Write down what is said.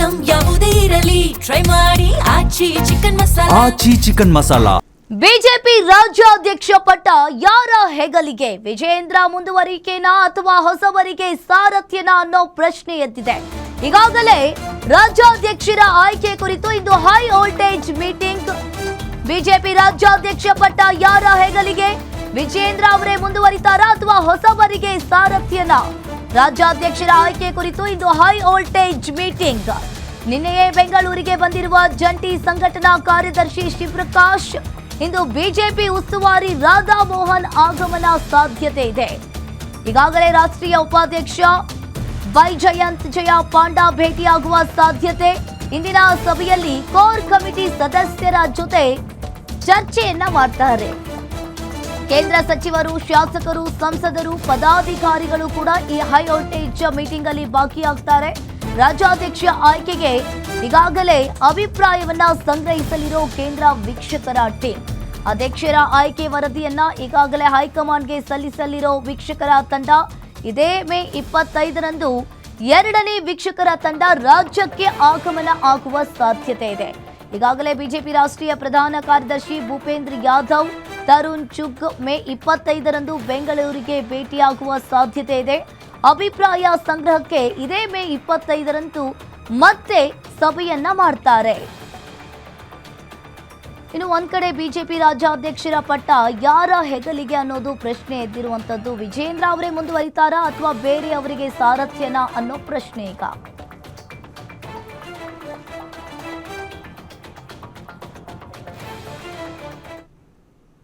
Item ಯಾವುದೇ ಇರಲಿ try ಮಾಡಿ ಆಚಿ ಚಿಕನ್ ಮಸಾಲಾ. ಬಿಜೆಪಿ ರಾಜ್ಯಾಧ್ಯಕ್ಷ ಪಟ್ಟ ಯಾರ ಹೆಗಲಿಗೆ? ವಿಜಯೇಂದ್ರ ಮುಂದುವರಿಕೆನಾ ಅಥವಾ ಹೊಸಬರಿಗೆ ಸಾರಥ್ಯನಾ ಅನ್ನೋ ಪ್ರಶ್ನೆ ಎದ್ದಿದೆ. ಈಗಾಗಲೇ ರಾಜ್ಯಾಧ್ಯಕ್ಷರ ಆಯ್ಕೆ ಕುರಿತು ಇಂದು ಹೈ ವೋಲ್ಟೇಜ್ ಮೀಟಿಂಗ್. ಬಿಜೆಪಿ ರಾಜ್ಯಾಧ್ಯಕ್ಷ ಪಟ್ಟ ಯಾರ ಹೆಗಲಿಗೆ? ವಿಜಯೇಂದ್ರ ಅವರೇ ಮುಂದುವರಿತಾರಾ ಅಥವಾ ಹೊಸಬರಿಗೆ ಸಾರಥ್ಯನಾ? ರಾಜ್ಯಾಧ್ಯಕ್ಷರ ಆಯ್ಕೆ ಕುರಿತು ಇಂದು ಹೈ ವೋಲ್ಟೇಜ್ ಮೀಟಿಂಗ್. ನಿನ್ನೆಯೇ ಬೆಂಗಳೂರಿಗೆ ಬಂದಿರುವ ಜಂಟಿ ಸಂಘಟನಾ ಕಾರ್ಯದರ್ಶಿ ಶಿವಪ್ರಕಾಶ್ ಇಂದು ಬಿಜೆಪಿ ಉಸ್ತುವಾರಿ ರಾಧಾ ಮೋಹನ್ ಆಗಮನ ಸಾಧ್ಯತೆ ಇದೆ. ಈಗಾಗಲೇ ರಾಷ್ಟ್ರೀಯ ಉಪಾಧ್ಯಕ್ಷ ವೈಜಯಂತ್ ಜಯ ಪಾಂಡಾ ಭೇಟಿಯಾಗುವ ಸಾಧ್ಯತೆ. ಇಂದಿನ ಸಭೆಯಲ್ಲಿ ಕೋರ್ ಕಮಿಟಿ ಸದಸ್ಯರ ಜೊತೆ ಚರ್ಚೆಯನ್ನ ಮಾಡ್ತಾರೆ. ಕೇಂದ್ರ ಸಚಿವರು, ಶಾಸಕರು, ಸಂಸದರು, ಪದಾಧಿಕಾರಿಗಳು ಕೂಡ ಈ ಹೈ ವೋಲ್ಟೇಜ್ ಮೀಟಿಂಗ್ ಅಲ್ಲಿ ಭಾಗಿಯಾಗ್ತಾರೆ. ರಾಜ್ಯಾಧ್ಯಕ್ಷ ಆಯ್ಕೆಗೆ ಈಗಾಗಲೇ ಅಭಿಪ್ರಾಯವನ್ನ ಸಂಗ್ರಹಿಸಲಿರೋ ಕೇಂದ್ರ ವೀಕ್ಷಕರ ಟೀಮ್. ಅಧ್ಯಕ್ಷರ ಆಯ್ಕೆ ವರದಿಯನ್ನ ಈಗಾಗಲೇ ಹೈಕಮಾಂಡ್ಗೆ ಸಲ್ಲಿಸಲಿರೋ ವೀಕ್ಷಕರ ತಂಡ ಇದೇ ಮೇ 25ರಂದು ಎರಡನೇ ವೀಕ್ಷಕರ ತಂಡ ರಾಜ್ಯಕ್ಕೆ ಆಗಮನ ಆಗುವ ಸಾಧ್ಯತೆ ಇದೆ. ಈಗಾಗಲೇ ಬಿಜೆಪಿ ರಾಷ್ಟ್ರೀಯ ಪ್ರಧಾನ ಕಾರ್ಯದರ್ಶಿ ಭೂಪೇಂದ್ರ ಯಾದವ್, ತರುಣ್ ಚುಗ್ ಮೇ 25ರಂದು ಬೆಂಗಳೂರಿಗೆ ಭೇಟಿಯಾಗುವ ಸಾಧ್ಯತೆ ಇದೆ. ಅಭಿಪ್ರಾಯ ಸಂಗ್ರಹಕ್ಕೆ ಇದೇ ಮೇ 25ರಂದು ಮತ್ತೆ ಸಭೆಯನ್ನ ಮಾಡ್ತಾರೆ. ಇನ್ನು ಒಂದ್ ಕಡೆ ಬಿಜೆಪಿ ರಾಜ್ಯಾಧ್ಯಕ್ಷರ ಪಟ್ಟ ಯಾರ ಹೆಗಲಿಗೆ ಅನ್ನೋದು ಪ್ರಶ್ನೆ ಎದ್ದಿರುವಂತದ್ದು. ವಿಜಯೇಂದ್ರ ಅವರೇ ಮುಂದುವರಿತಾರಾ ಅಥವಾ ಬೇರೆ ಅವರಿಗೆ ಸಾರಥ್ಯನಾ ಅನ್ನೋ ಪ್ರಶ್ನೆ ಈಗ.